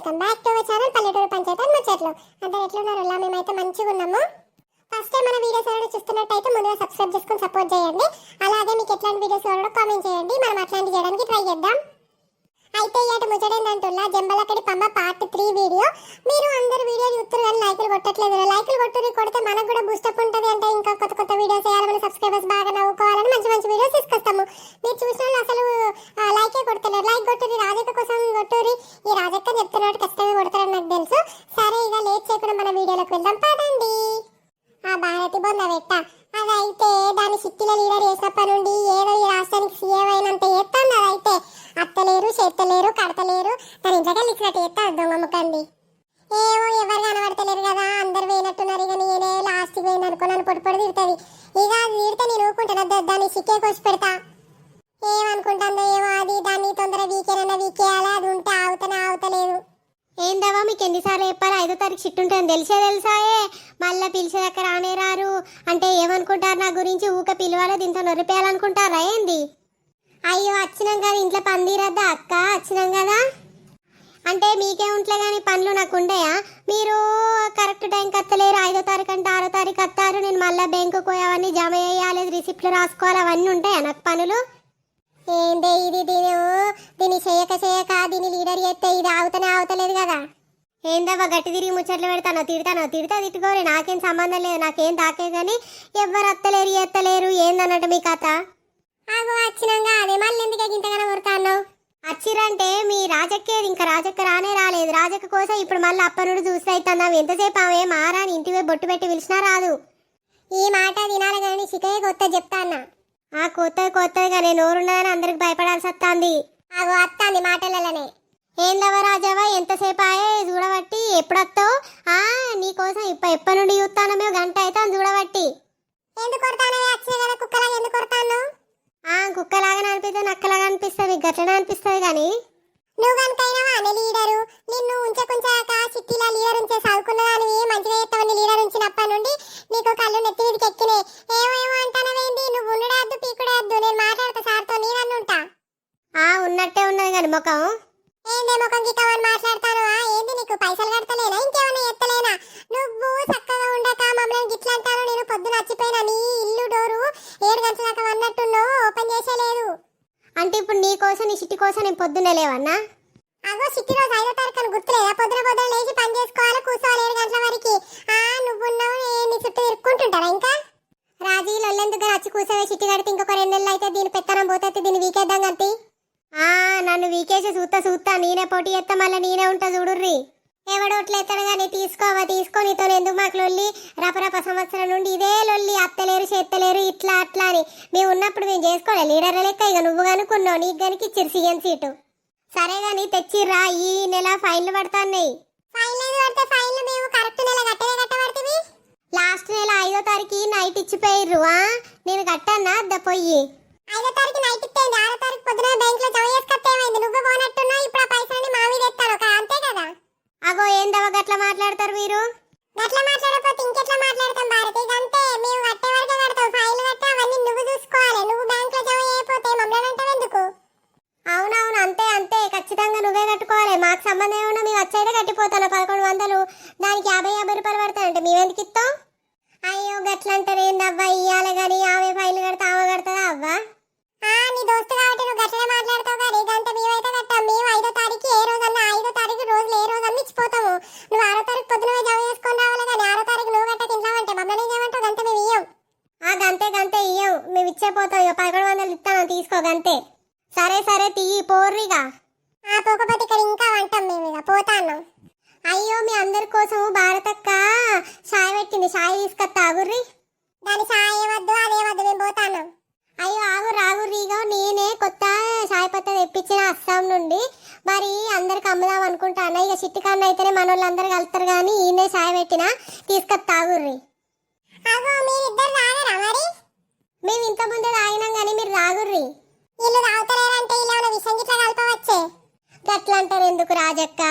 Welcome back to our channel పల్లెటూరు పంచాయతీ ముచ్చట్లు. అందరూ ఎట్లున్నారు? మేమైతే మంచిగా ఉన్నాము. ఫస్ట్ టైం మన వీడియోస్ ఎవరైనా చూస్తున్నట్టయితే ముందుగా సబ్స్క్రైబ్ చేసుకొని సపోర్ట్ చేయండి. అలాగే మీకు ఎట్లాంటి వీడియోస్ కావాలో కామెంట్ చేయండి, మనం అట్లాంటి చేయడానికి ట్రై చేద్దాం. అయితే ఇటు ముచ్చటేందంటున్నా జంబలకడి పంబ పార్ట్ 3 వీడియో. మీరు అందరు వీడియో చూస్తారు కానీ లైకులు కొట్టట్లేదు. లైకులు కొడితే మనకు కూడా బూస్టప్ ఉంటుంది. అంటే ఇంకా కొత్త కొత్త వీడియోస్ చేయాలని సబ్స్క్రైబర్స్ బాగా నవ్వుకోవాలని మంచి మంచి వీడియోస్ తీసుకొస్తాము. మీరు చూసిన వాళ్ళు అసలు లైకే కొడతలేరు. లైక్ కొట్టుర్రి, రాజక్క కోసం కొట్టుర్రి. ఈ రాజక్క చెప్తున్నట్టు ఖచ్చితంగా కొడతారని నాకు తెలుసు. సరే ఇక లేట్ చేయకుండా మన వీడియోలోకి వెళ్దాం పదండి. ఆ భారతి బొంద పెట్ట అదైతే దాని సిట్టిల లీడర్ చేసినప్పటి నుండి ఏదో ఈ రాష్ట్రానికి సీఎం అయినంత చేస్తాను. అదైతే అత్తలేరు, చేత్తలేరు, కడతలేరు. తన ఇంట్లోకి ఇచ్చినట్టు చేస్తారు దొంగ ముఖండి. ఏమో ఎవరు కనబడతలేరు కదా, అందరు పోయినట్టున్నారు. ఇక నేనే లాస్ట్కి పోయింది అనుకో నన్ను పొడి తిడుతుంది. ఇక తిడితే నేను ఊరుకుంటాను, దాన్ని సిక్కే కోసి పెడతా. ఏమనుకుంటుందో ఏమో, అది దాన్ని తొందర వీకేనన్నా వీకేయాలి. అది ఉంటే ఆవుతలేదు. ఏందవా మీకు ఎన్నిసార్లు చెప్పాలి? 5వ తారీఖు షిట్ ఉంటుంది తెలుసాయే. మళ్ళీ పిలిచేదాకా రానే రారు అంటే ఏమనుకుంటారు నా గురించి? ఊక పిలవాలో దీంతో నొరిపేయాలనుకుంటారా ఏంది? అయ్యో వచ్చినాం కదా, ఇంట్లో పని తీరద్దా అక్క? వచ్చినాం కదా అంటే మీకే ఉంటలే కానీ పనులు నాకు ఉండయా? మీరు కరెక్ట్ టైంకి వస్తలేరు. 5వ తారీఖు అంటే 6వ తారీఖు వస్తారు. నేను మళ్ళీ బ్యాంకుకు పోయి అవన్నీ జమ చేయాలి, రిసిప్ట్లు రాసుకోవాలి, అవన్నీ ఉంటాయా నాకు పనులు? ఏందే ఇది? దీన్ని చేయక దీన్ని లీడర్ చేస్తే ఇది ఆవుతలేదు కదా. ఏందవ్వ గట్టి తిరిగి ముచ్చట్లు పెడతానో తిడతా తిట్టుకోలే, నాకేం సంబంధం లేదు, నాకేం దాకే కానీ ఎవ్వరు అత్తలేరు ఎత్తలేరు. ఏందన్నట్టు మీ కథ? ఆగు వచ్చినాక అదే మళ్ళీ ఎందుకు ఇంతగానో కొడతాను? వచ్చిరంటే మీ రాజక్కేది, ఇంకా రాజక్క రానే రాలేదు. రాజక్క కోసం ఇప్పుడు మళ్ళీ అప్పనుడు చూస్తే అవుతున్నాం. ఎంతసేపు ఆమె మారాని ఇంటివే బొట్టు పెట్టి పిలిచినా రాదు. ఈ మాట తినాలి కానీ సికయ్య కొత్త చెప్తా అన్న. ఆ కొత్తగా నేను నోరున్నదని అందరికి భయపడాల్సి వస్తుంది. ఆగు వస్తాంది మాటలనే. ఏందవ్వ రాజావా ఎంతసేపు ఆయే చూడబట్టి? ఎప్పుడొస్తావు? నీకోసం ఎప్పటి నుండి చూస్తాను, మేము గంట అవుతాను చూడబట్టి. ఎందుకు కొడతాను? వచ్చిన కదా కుక్కలాగా ఎందుకు కొడతాను? కుక్కలాగా అనిపిస్తుంది, నక్కలాగా అనిపిస్తుంది, గట్లనే అనిపిస్తుంది. కానీ నువ్వు కనుకైనావా అనే లీడరు? నిన్ను ఉంచకుంచాక సిటీలో లీడర్ ఉంచే చదువుకున్నదానివి, మంచిగా చేస్తావని లీడర్ ఉంచినప్పటి నుండి నీకు కళ్ళు నెత్తి మీదకి ఎక్కినాయి. ఏమేమో అంటానవేంది? నువ్వు ఉండడద్దు పీకుడద్దు, నేను మాట్లాడతా సార్తో, నేనన్నుంటా. ఉన్నట్టే ఉన్నది కానీ ముఖం ఏందే ముఖం గిట్టవని మాట్లాడతాను? ఏంది నీకు పైసలు కడతలేనా? ఇంకేమన్నా ఎత్తలేనా? నువ్వు చక్కగా ఉండక మమ్మల్ని గిట్ల అంటాను. నేను పొద్దున వచ్చిపోయినా, నీ ఇల్లు డోరు 7 గంటల దాకా అన్నట్టున్నావు, ఓపెన్ చేసేలేదు. అంటే ఇప్పుడు నీ కోసం నీ సిట్టి కోసం నేను పొద్దున్నే లేవన్నా? అగో సిట్టి రోజు 5వ తారీఖు అని గుర్తులేదా? పొద్దున లేచి పని చేసుకోవాలి, కూర్చోవాలి 7 గంటల వరకు. నువ్వున్నావు నీ చుట్టూ ఇరుక్కుంటుంటారా? ఇంకా రాజీలు ఒళ్ళెందుకు వచ్చి కూర్చోవే? సిట్టి కడితే ఇంకొక 2 నెలలు అయితే దీని పెత్తనం పోతే దీన్ని వీకేద్దాం కంటి. నన్ను వీకేసి చూస్తా నేనే పోటీ చేస్తా, మళ్ళీ నేనే ఉంటా చూడుర్రి. ఎవడోట్లేస్తాను కానీ తీసుకో, నీతో ఎందుకు మాకు లొల్లి? రపరప సంవత్సరం నుండి ఇదే లొల్లి, అత్తలేరు చేత్తలేరు ఇట్లా అట్లా అని. మేము ఉన్నప్పుడు మేము చేసుకోలే లీడర్ల లెక్క. ఇక నువ్వు కనుక్కున్నావు, నీకు గనికి ఇచ్చిరు సీఎం సీటు. సరే గాని తెచ్చిర్రా, ఈ నెల ఫైన్లు పడతాయి. ఫైన్లు మేము కరెక్ట్ నెల కట్టబడుతుంది. లాస్ట్ నెల 5వ తారీఖు నైట్ ఇచ్చిపోయిర్రు. నేను కట్టన్నా పొయ్యి 5వ తారీఖు నైట్ ఇచ్చేయండి. 6వ తారీఖు పొద్దున బ్యాంక్ లో జమ చేసుకొస్తే ఏమైంది? నువ్వు పోనట్టున్నావు. ఇప్పుడు ఆ పైసలని మా మీద ఎత్తాను, అంతే కదా? అగో ఏందవ గట్లా మాట్లాడతారు మీరు? గట్లా మాట్లాడకపోతే ఇంకెట్లా మాట్లాడతాం భారతి? అంతే, మేము కట్టే వరకే కడతాం. ఫైల్ కట్టే అవన్నీ నువ్వు చూసుకోవాలి. నువ్వు బ్యాంక్ లో జమ చేయకపోతే మమ్మల్ని అంటావు ఎందుకు? అవునవును అంతే ఖచ్చితంగా నువ్వే కట్టుకోవాలి. మాకు సంబంధం ఏమన్నా మేము వచ్చైతే కట్టిపోతాను. 1100 దానికి 50 రూపాయలు పడతాయంటే మేమెందుకు ఇస్తాం? అయ్యో గట్ల అంటారు ఏందవ్వా? ఇయ్యాలి కానీ ఆమె ఫైల్ కడతా ఆమె కడతాదా అవ్వా? నీ దోస్తు కాబట్టి నువ్వు గట్లనే మాట్లాడతావు. కానీ ఇదంతా మేమైతే కట్టాం. మేము 5వ తారీఖు ఏ రోజన్నా 5వ తారీఖు రోజులు ఏ రోజన్నా ఇచ్చిపోతాము. నువ్వు 6వ తారీఖు పొద్దున జమ చేసుకొని రావాలి. కానీ 6వ తారీఖు నువ్వు కట్టక ఇంట్లో అంటే మమ్మల్ని ఏమంటావు? గంట మేము ఇయ్యం. గంతే ఇయ్యం, మేము ఇచ్చేపోతాం. ఇక 1100 ఇస్తాను, తీసుకో గంతే. సరే తీయి పోర్రిగా. పోకపోతే ఇక్కడ ఇంకా అంటాం మేము. ఇక పోతాను. అయ్యో మీ అందరి కోసం భారతక్క చాయ్ పెట్టింది, చాయ్ తీసుకొస్తా ఆగుర్రి. దాని చాయ్ ఏవద్దు అదేవద్దు, మేము పోతాను. అయ్యో ఆగుర్రిగా, నేనే కొత్త చాయ్ పత్త తెప్పించిన అస్సాం నుండి. మరి అందరికి అమ్ముదాం అనుకుంటాను. ఇక చిట్టి కన్నా అయితేనే మన వాళ్ళందరూ కలుస్తారు కానీ ఈయనే చాయ్ పెట్టినా, తీసుకొస్తా ఆగుర్రి. మీరిద్దరు రాగరా మరి? మేము ఇంత ముందే తాగినాం కానీ మీరు రాగుర్రి. వీళ్ళు తాగుతలేరంటే ఇలా విషయం గిట్లా కలపవచ్చే. గట్లా అంటారు ఎందుకు రాజక్క?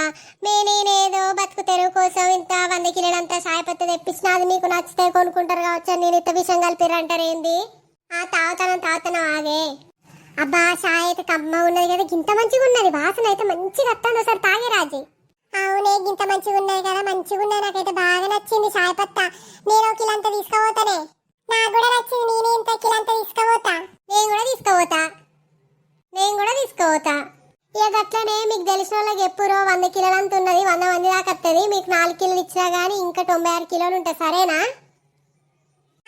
నేనేదో బతుకు తెరువు కోసం ఇంత 100 కిలోలంతా చాయ్ పత్త తెప్పించిన, అది మీకు నచ్చితే కొనుక్కుంటారు కావచ్చు. నేను ఇంత విషయం కలిపిరంటారు ఏంది? తాగుతాను ఆగే. అబ్బా చాయ్ అయితే కమ్మ ఉన్నది కదా, ఇంత మంచిగా ఉన్నది, వాసన అయితే మంచిగా వస్తాను. ఒకసారి తాగే రాజీ. అవునే గింత మంచిగా ఉన్నాయి కదా, మంచిగా ఉన్నాయి. నాకైతే బాగా నచ్చింది చాయ్ పత్తా. నేను ఒక కిలంతా తీసుకుపోతానే. నాకు కూడా నచ్చింది. నేనే ఇంత కిలంతా తీసుకుపోతా. నేను కూడా తీసుకుపోతా. ఇక అట్లనే మీకు తెలిసిన వాళ్ళకి ఎప్పుడో 100 కిలోలు అంత ఉన్నది, 100 మంది దాకా వస్తుంది. మీకు 4 కిలోలు ఇచ్చినా గానీ ఇంకా 96 కిలోలు ఉంటాయి. సరేనా?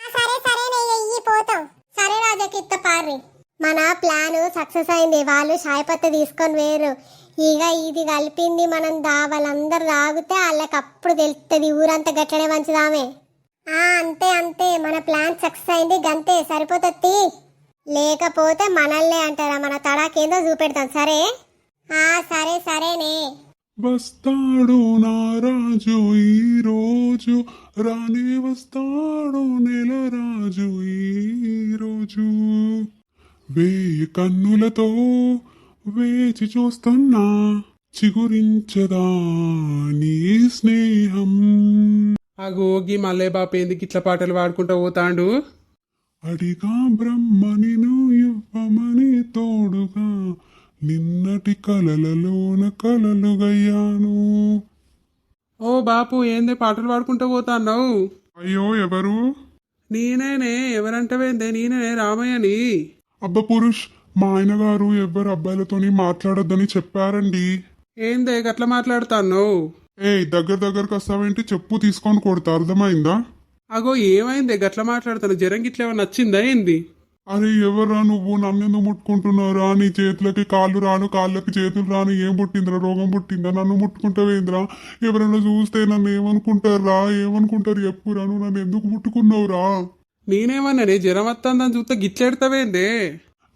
సరే సరేనే, ఇయ్యి పోతాం. సరే రాజకి ఇత్త పార్రి. మన ప్లాన్ సక్సెస్ అయింది. వాళ్ళు చాయ్ పత్తి తీసుకొని వేరు. ఇక ఇది కలిపింది మనం వాళ్ళందరూ తాగితే వాళ్ళకి అప్పుడు తెలుస్తుంది ఊరంతా గట్లనే మంచిదామే. అంతే మన ప్లాన్ సక్సెస్ అయింది. గంతే సరిపోతుంది. లేకపోతే మనల్నే అంటారా, మన తడాకేందో చూపెడతాం. సరే సరేనే. వస్తాడు నా రాజు ఈ రోజు, రానే వస్తాడు నెల రాజు ఈ రోజు. వేయి కన్నులతో వేచి చూస్తున్నా, చిగురించదా నీ స్నేహం. ఆ గోగి మల్లయ్య బాప ఎందుకు ఇట్లా పాటలు పాడుకుంటూ పోతాండు? అడిగా బ్రహ్మని ఇవ్వమని తోడుగా, నిన్నటి కలలలోన కలలుగయ్యాను. ఓ బాపు ఏందే పాటలు పాడుకుంటూ పోతాన్నావు? అయ్యో ఎవరు? నేనేనే. ఎవరంటవేందే? నేనే రామయ్యని. అబ్బ పురుష్, మా ఆయన గారు ఎవ్వరు అబ్బాయిలతోని మాట్లాడొద్దని చెప్పారండి. ఏందే గట్ల మాట్లాడుతాన్నావు? దగ్గరకు వస్తావేంటి? చెప్పు తీసుకొని కొడతా, అర్థమైందా? అగో ఏమైందే గట్ల మాట్లాడుతాను? జ్వరం గిట్ల ఏమన్నా నచ్చిందా ఏంది? అరే ఎవర్రా నువ్వు? నన్నెందుకు ముట్టుకుంటున్నారా? నీ చేతులకి కాళ్ళు రాను, కాళ్ళకి చేతులు రాను. ఏం పుట్టిందిరా? రోగం పుట్టిందా? నన్ను ముట్టుకుంటావేంద్రా? ఎవరైనా చూస్తే నన్ను ఏమనుకుంటారా? ఏమనుకుంటారు చెప్పురా? నువ్వు నన్ను ఎందుకు ముట్టుకున్నావురా? నేనేమన్నానే? జ్వరం వస్తుందని చూస్తే గిట్లెడతావేందే?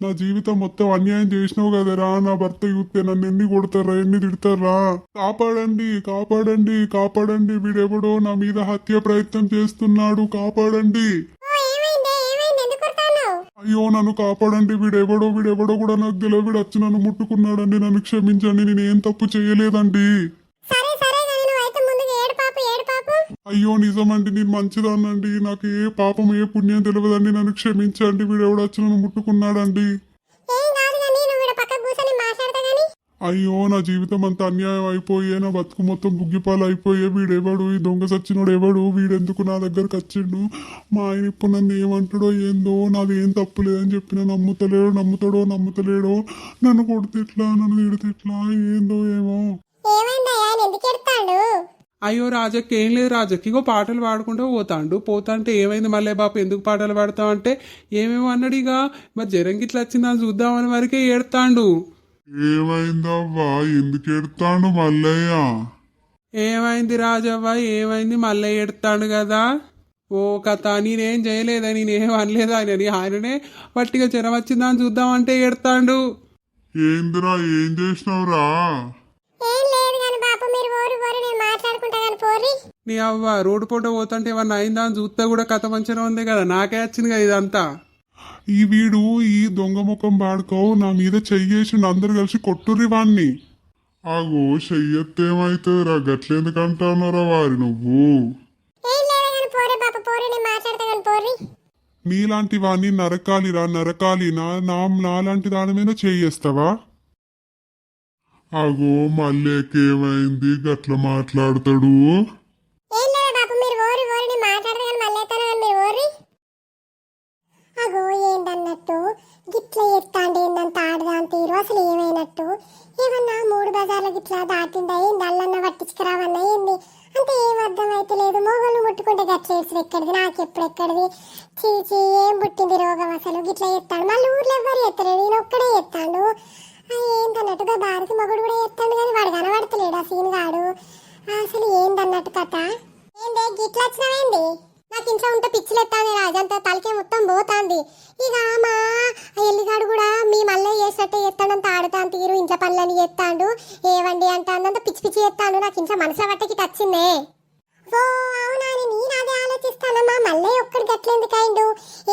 నా జీవితం మొత్తం అన్యాయం చేసినావు కదరా. నా భర్త చూస్తే నన్ను ఎన్ని కొడతారా, ఎన్ని తిడతారా? కాపాడండి కాపాడండి కాపాడండి, వీడెవడో నా మీద హత్య ప్రయత్నం చేస్తున్నాడు, కాపాడండి. అయ్యో నన్ను కాపాడండి, వీడెవడో కూడా నాకు తెలియదు. వీడు వచ్చి నన్ను ముట్టుకున్నాడండి, నన్ను క్షమించండి, నేను ఏం తప్పు చేయలేదండి. అయ్యో నిజమండి, నేను మంచిదాన్నండి, నాకు ఏ పాపం ఏ పుణ్యం తెలియదండి, నన్ను క్షమించండి. వీడెవడో వచ్చి నన్ను ముట్టుకున్నాడండి. అయ్యో నా జీవితం అంతా అన్యాయం అయిపోయే, నా బతుకు మొత్తం బుగ్గిపాలు అయిపోయే. వీడెవడు? ఈ దొంగ సచ్చినోడు ఎవడు? వీడెందుకు నా దగ్గరకు వచ్చిండు? మా ఆయన ఇప్పుడు నన్ను ఏమంటాడో ఏందో. నాది ఏం తప్పు లేదని చెప్పిన నమ్ముతాడో నన్ను కొడితే ఎట్లా, నన్ను తిడితే ఎట్లా, ఏందో ఏమో. అయ్యో రాజక్కి ఏం లేదు. రాజక్కి ఇగో పాటలు పాడుకుంటూ పోతాంటే ఏమైంది మల్లయ్య బాపు ఎందుకు పాటలు పాడతావంటే ఏమేమో అన్నాడు. ఇక మరి జ్వరం గిట్లా వచ్చిందని చూద్దామని వరకే ఏడతాండు. ఏమైందవ్వా? ఎందుకు ఎడతాడు మల్లయ్య? ఏమైంది రాజవ్వ? ఏమైంది? మల్లయ్య ఎడతాడు కదా. ఓ కథ, నేనేం చేయలేదా, నేనేం అనలేదా అని ఆయననే పట్టిగా జ్వరం వచ్చిందని చూద్దామంటే ఏడతాండు. ఏందిరా, ఏం చేసినావురా? నీ అవ్వ రోడ్డు పూట పోతుంటే ఏమన్నా అయిందా అని చూస్తే కూడా కథ మంచిగా ఉంది కదా. నాకే వచ్చింది కదా ఇదంతా. ఈ వీడు ఈ దొంగ ముఖం బాడుకో నా మీద చెయ్యేసిండు, అందరు కలిసి కొట్టుర్రి వాణ్ణి. ఆగో చెయ్యత్తేమైతుందిరా? గట్లెందుకంటున్నారా వారి నువ్వు? నీలాంటి వాణ్ణి నరకాలిరా, నరకాలి. నాలాంటి దాని మీద చెయ్యేస్తావా? ఆగో మళ్ళీకేమైంది? గట్ల మాట్లాడతాడు. అగో ఏందన్నట్టు గిట్ల ఎత్తాండి, ఏందంత ఆడదాని తీరు. అసలు ఏమైనట్టు? ఏమన్నా 3 బజార్ల గిట్లా దాటిందా ఏంది? అల్లన్న పట్టించుకురావన్నా ఏంది? అంటే ఏం అర్థం అయితే లేదు. మొగలు ముట్టుకుంటే గట్ల ఏడ్చుడు ఎక్కడిది? నాకెప్పుడు ఎక్కడిది? చీచి ఏం పుట్టింది రోగం అసలు? గిట్ల ఎత్తాడు. మళ్ళీ ఊర్లో ఎవ్వరు ఎత్తలేడు, నేను ఒక్కడే ఎత్తాడు. ఏందన్నట్టుగా భారతి మగుడు కూడా ఎత్తాడు, కానీ వాడు కనబడతలేడు ఆ సీన్ గాడు. అసలు ఏందన్నట్టు కథ? ఏందే గిట్ల వచ్చినావేంది? నాకు ఇంట్లో ఉంటే పిచ్చిలు ఎత్తాంది రాజంతా, తలకే మొత్తం పోతాంది. ఇక మా ఎల్లిగాడు కూడా మీ మళ్ళీ చేసినట్టే ఎత్తాడంత ఆడుతాను తీరు. ఇంట్లో పనులని ఎత్తాడు. ఏవండి అంటే అంత పిచ్చి పిచ్చి ఎత్తాడు. నాకు ఇంట్లో మనసులో బట్టకి వచ్చిందే. ఓ అవునా, నేను అదే ఆలోచిస్తానమ్మా. మళ్ళీ ఒక్కడు గట్లెందుకు అయిండు,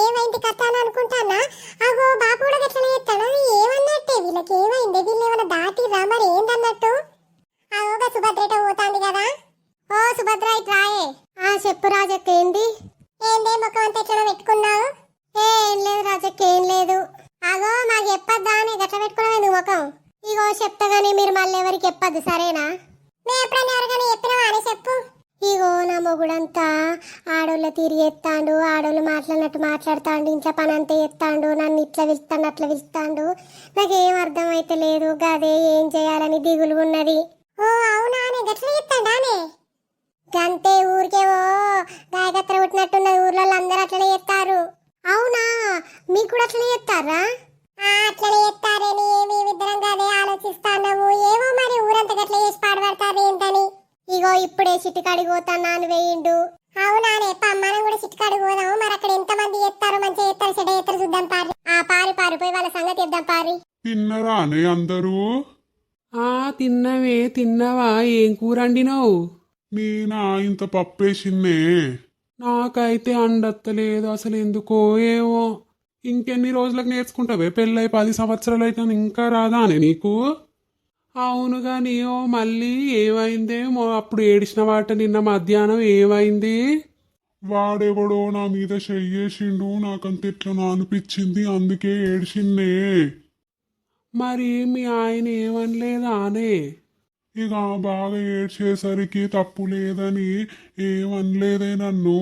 ఏమైంది కథ అని అనుకుంటానా. అగో బాపు కూడా గట్లనే ఎత్తాడు. ఏమన్నట్టే వీళ్ళకి? ఏమైంది? వీళ్ళు ఏమైనా దాటిరా? మరి ఏందన్నట్టు? అగోగా సుభద్రేట పోతాంది కదా. ఓ సుభద్ర ఇటు రాయే. చెప్పు రాజక్క, ఏంది? ఏందే ముఖం అంతా ఎట్లా పెట్టుకున్నావు? ఏం లేదు రాజక్క, ఏం లేదు. అగో మాకు చెప్పద్దా అని గట్ల పెట్టుకున్నావు ముఖం? ఇగో చెప్తా గానీ మీరు మళ్ళీ ఎవరికి చెప్పద్దు, సరేనా? మేము ఎప్పుడన్నా ఎవరికైనా చెప్పినావా అని చెప్పు. ఇగో నా మొగుడంతా ఆడోళ్ళ తిరిగి ఎత్తాండు, ఆడోళ్ళు మాట్లాడినట్టు మాట్లాడుతాండు, ఇంట్లో పని అంతా ఎత్తాండు, నన్ను ఇట్లా పిలుస్తాడు అట్లా పిలుస్తాండు. నాకేం అర్థం అయితే లేదు. గదే ఏం చేయాలని దిగులు ఉన్నది. ఓ అవునా అని గట్ల చెప్తాడానే. గంతే ఊరికేవో గాయకత్ర పుట్టినట్టున్నది. ఊర్లో అందరూ అట్లనే చేస్తారు. అవునా, మీకు కూడా అట్లనే చేస్తారా? అట్లనే చెప్తారని మేమిద్దరం గదే ఆలోచిస్తాన్నాము. ఏమో మరి ఊరంతా గట్ల చేసి పాడుపడతారు ఏంటని. ఇగో ఇప్పుడే చిట్టుకాడికి పోతాను అని వేయిండు. అవునానే మనం కూడా చిట్టుకాడికి పోదాము. మరి అక్కడ ఎంత మంది చేస్తారు, మంచిగా చేస్తారు, చెడ్డ చేస్తారు చూద్దాం పారి. పారి పారిపోయి వాళ్ళ సంగతి ఇద్దాం పారి. తిన్నరా అనే అందరూ? తిన్నవే, తిన్నవా? ఏం కూర వండినావు? నేనా ఇంత పప్పేసిన్నే. నాకైతే అండత్తలేదు అసలు, ఎందుకో ఏమో. ఇంకెన్ని రోజులకు నేర్చుకుంటావే? పెళ్ళై 10 సంవత్సరాలు అయితే ఇంకా రాదా అని నీకు? అవునుగా నీయో మళ్ళీ ఏమైందే? అప్పుడు ఏడిచిన వాట నిన్న మధ్యాహ్నం ఏమైంది? వాడెవడో నా మీద చెయ్యేసిండు, నాకంత ఎట్లా అనిపించింది, అందుకే ఏడ్చిన్నే. మరి మీ ఆయన ఏమనలేదా అనే? ఇక బాగా ఏడ్చేసరికి తప్పు లేదని ఏమనలేదే నన్ను.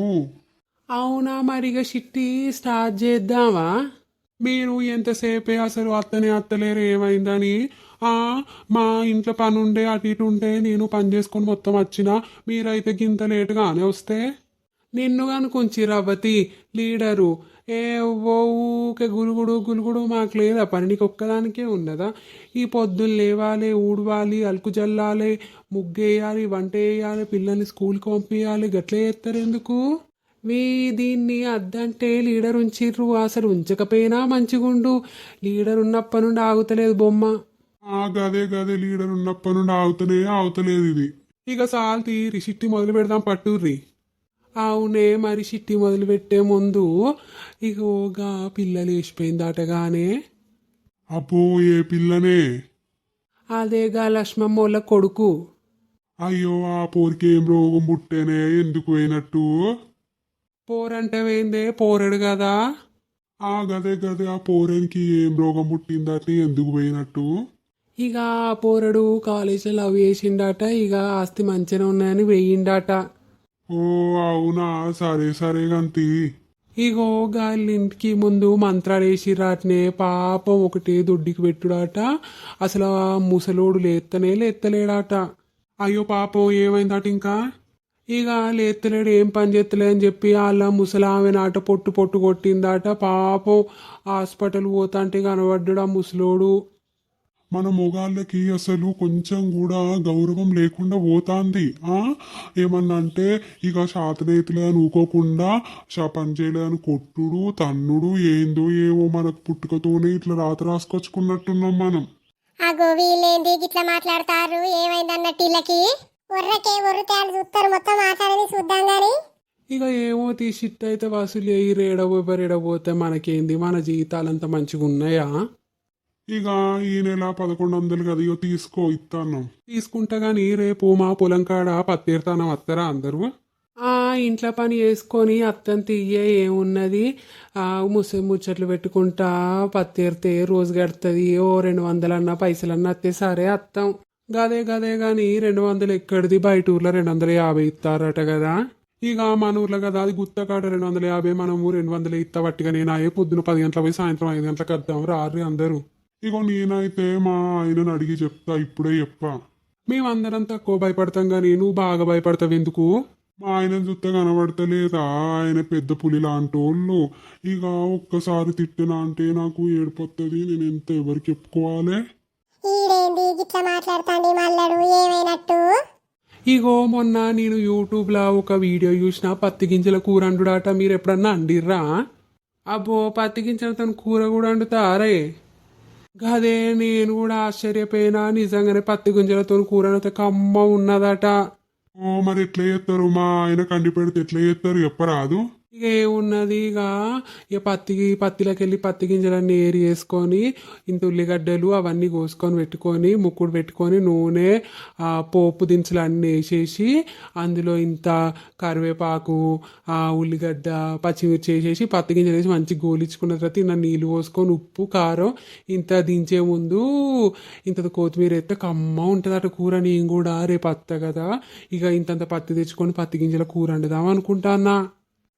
అవునా, మరిగా చిట్టి స్టార్ట్ చేద్దామా? మీరు ఎంతసేపే అసలు అత్తనే అత్తలేరు ఏమైందని. మా ఇంట్లో పని ఉండే అటు ఇటు ఉంటే నేను పని చేసుకొని మొత్తం వచ్చిన, మీరైతే గింత లేటుగానే వస్తే. నిన్ను కనుకుంచి రవ్వతి లీడరు ఊకే గులుగుడు గులుగుడు మాకు లేదా పని? నీకు ఒక్కదానికే ఉన్నదా? ఈ పొద్దున్న లేవాలి, ఊడవాలి, అలుకు జల్లాలి, ముగ్గేయాలి, వంట వేయాలి, పిల్లల్ని స్కూల్కి పంపించాలి. గట్లే చేస్తారు ఎందుకు? దీన్ని అద్దంటే లీడర్ ఉంచిర్రు, అసలు ఉంచకపోయినా మంచిగుండు. లీడర్ ఉన్నప్పటి నుండి ఆగుతలేదు బొమ్మ. గదే గదే లీడర్ ఉన్నప్పటి నుండి ఆగుతలేదు ఇది. ఇక సాల్ తీరి చిట్టి మొదలు పెడదాం పట్టుర్రి. అవునే, మరి చిట్టి మొదలు పెట్టే ముందు ఇగోగా పిల్లలు వేసిపోయిందటగానే. అబ్బో, ఏ పిల్లనే? అదేగా లక్ష్మమ్మోళ్ళ కొడుకు. అయ్యో, ఆ పోరికి ఏం రోగం పుట్టేనే? ఎందుకు పోయినట్టు? పోరంటే వేందే, పోరడు కదా. గదే గదే, ఆ పోరేనికి ఏం రోగం పుట్టిందట, ఎందుకు పోయినట్టు? ఇక ఆ పోరడు కాలేజీలో లవ్ చేసిండట, ఇక ఆస్తి మంచిగా ఉన్నాయని వెయ్యిండట. ఓ అవునా, సరే సరే గంతి. ఇగో గాళ్ళింటికి ముందు మంత్రాలు వేసిరాటనే. పాపం ఒకటే దొడ్డికి పెట్టుడాట. అసలు ఆ ముసలోడు లేత్తలేడాట. అయ్యో పాపం, ఏమైందట ఇంకా? ఇక లేత్తలేడు, ఏం పని చేస్తలే అని చెప్పి వాళ్ళ ముసలామె నాట పొట్టు పొట్టు కొట్టిందాట. పాపం హాస్పిటల్ పోతాంటే కనబడ్డాడు ఆ ముసలోడు. మన మొగాళ్ళకి అసలు కొంచెం కూడా గౌరవం లేకుండా పోతాంది. ఏమన్నా అంటే ఇక శాతనేతులేదని ఊకోకుండా పని చేయలేదని కొట్టుడు, తన్నుడు, ఏందో ఏమో మనకు పుట్టుకతోనే ఇట్లా రాసుకొచ్చుకున్నట్టున్నాం మనం. అగో వీళ్ళేంది ఇట్లా మాట్లాడతారు? ఏమైంది అన్నట్టు వీళ్ళకి? ఒర్రకే ఒర్రుతాడు చూస్తారు, మొత్తం మాట్లాడేది చూద్దాం గాని. ఇక ఏమో తీసిట్ అయితే వసూలు ఎయిర్ ఎడబోతే మనకేంది? మన జీవితాలంతా మంచిగా ఉన్నాయా? ఇక ఈ నెల 1100 కదా, ఇక తీసుకో, ఇస్తాను. తీసుకుంటా గాని రేపు మా పొలం కాడ పత్తేరుతానం వస్తారా అందరూ? ఇంట్లో పని చేసుకొని అత్తం తీయే ఏమున్నది? ముచ్చట్లు పెట్టుకుంటా పత్తేరితే రోజు గడుతుంది. ఓ 200 పైసలన్నా అత్తే సరే అత్తం. గదే గదే గాని 200 ఎక్కడిది? బయట ఊర్లో 250 ఇస్తారట కదా. ఇక మన ఊర్లో కదా అది గుత్తకాడ 250, మనము 200 ఇస్తా వట్టిగా. నేను అయ్యే పొద్దున 10 గంటల పోయి సాయంత్రం 5 గంటలకు వద్దాం, రారు అందరూ. ఇగో నేనైతే మా ఆయనను అడిగి చెప్తా, ఇప్పుడే చెప్పా. మేమందరం తక్కువ భయపడతాం గానీ నువ్వు బాగా భయపడతావు ఎందుకు? మా ఆయన చూస్తే కనబడతలేదా? ఆయన పెద్ద పులి లాంటోళ్ళు. ఇక ఒక్కసారి తిట్టినా అంటే నాకు ఏడిపోతుంది. నేను ఎంత ఎవరికి చెప్పుకోవాలి? ఈడేంది గిట్లా మాట్లాడుతాండి మల్లడు, ఏమైనట్టు? ఇగో మొన్న నేను యూట్యూబ్లో ఒక వీడియో చూసిన, పత్తి గింజల కూర అండుడాట. మీరు ఎప్పుడన్నా అండిర్రా? అబ్బో, పత్తి గింజలతో కూర కూడా అండుతారే? గదే నేను కూడా ఆశ్చర్యపోయినా. నిజంగానే పత్తి గింజలతో కూర కమ్మ ఉన్నదట. మరి ఎట్లా చేస్తారు? మా ఆయన కండి పెడితే ఎట్లా చేస్తారు చెప్పరాదు? ఇక ఏమున్నది ఇక పత్తిలోకి వెళ్ళి పత్తి గింజలన్నీ ఏరి వేసుకొని ఇంత ఉల్లిగడ్డలు అవన్నీ కోసుకొని పెట్టుకొని ముక్కుడు పెట్టుకొని నూనె పోపు దినుసులు అన్నీ వేసేసి అందులో ఇంత కరివేపాకు ఉల్లిగడ్డ పచ్చిమిర్చి వేసేసి పత్తి గింజలు వేసి మంచిగా గోలించుకున్న తర్వాత ఇంత నీళ్ళు పోసుకొని ఉప్పు కారం ఇంత దించే ముందు ఇంత కొత్తిమీర ఎత్తే కమ్మ ఉంటుంది అట కూర. నేను కూడా రేపు అత్త కదా ఇక ఇంతంత పత్తి తెచ్చుకొని పత్తి గింజల కూర వండుదాం అనుకుంటానా.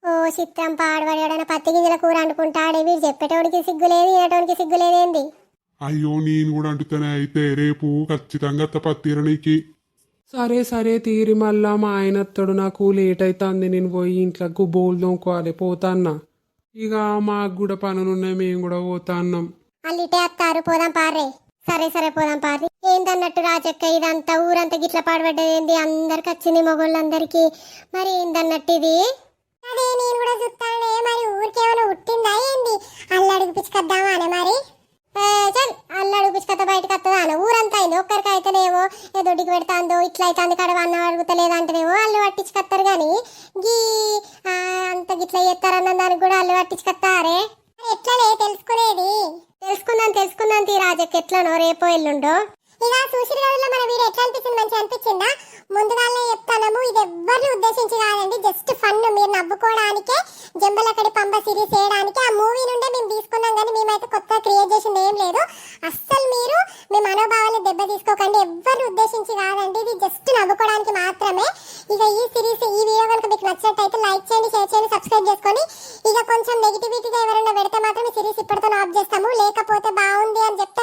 ఓ చిత్తం పాడబడి పత్తి గింజల కూర వండుకుంటాడే. వీడు చెప్పేటోడికి సిగ్గులేదు, వినటోడికి సిగ్గులేదేంది. అయ్యో నేను కూడా అంటుతానే అయితే రేపు ఖచ్చితంగా పత్తిరనికి. సరే తీరి మళ్ళా మా ఆయన అత్తడు నాకు లేట్ అవుతుంది నేను పోయి ఇంట్లోకి బోల్ దొంకోవాలి పోతాన్నా. ఇక మాకు కూడా పనులున్నాయి మేము కూడా పోతాన్నాం. వాళ్ళు ఇటే వస్తారు పోదాం పారే. సరే పోదాం పారి. ఏందన్నట్టు రాజక్క ఇదంతా ఊరంతా గిట్ల పాడబడ్డది ఏంది? అందరికి వచ్చింది మొగోళ్ళందరికి. మరి ఏందన్నట్టు ఇది? అదే నేను కూడా చూస్తానే మరి ఊరికేమైనా ఉట్టిందా ఏంది? అల్లడికి పిచ్చుకొద్దామా అనే మరి చల్ అల్లాడు పిచ్చుకత బయటకు వస్తుందా? ఊరంతా అయింది ఒక్కరికి అయితేనేమో ఏ దొడ్డికి పెడతాందో ఇట్లా అవుతుంది కడవ అన్నం అడుగుతలేదంటేనేమో అల్లు పట్టించుకొస్తారు. కానీ గీ అంత గిట్లా చేస్తారన్న దానికి కూడా అల్లు పట్టించుకొస్తారే. ఎట్లనే తెలుసుకునేది? తెలుసుకుందాం తీ రాజక్క ఎట్లనో రేపో ఎల్లుండో. ఇక చూసిన రోజుల్లో మన వీడియో ఎట్లా అనిపించింది? మంచిగా అనిపించిందా? ముందుగానే చెప్తాము, ఇది ఎవ్వరిని ఉద్దేశించి కాదండి, జస్ట్ ఫన్, మీరు నవ్వుకోవడానికే జంబలకడి పంబ సిరీస్ చేయడానికి ఆ మూవీ నుండే మేము తీసుకున్నాం. కానీ మేమైతే కొత్తగా క్రియేట్ చేసింది ఏం లేదు. అస్సలు మీరు మీ మనోభావాలను దెబ్బ తీసుకోకండి, ఎవ్వరిని ఉద్దేశించి కాదండి, ఇది జస్ట్ నవ్వుకోవడానికి మాత్రమే. ఇక ఈ సిరీస్ ఈ వీడియో కనుక మీకు నచ్చినట్టయితే లైక్ చేయండి, షేర్ చేయండి, సబ్స్క్రైబ్ చేసుకొని ఇక కొంచెం నెగిటివిటీగా ఎవరైనా పెడితే మాత్రం ఈ సిరీస్ ఇప్పటితో ఆఫ్ చేస్తాము. లేకపోతే బాగుంది అని చెప్తే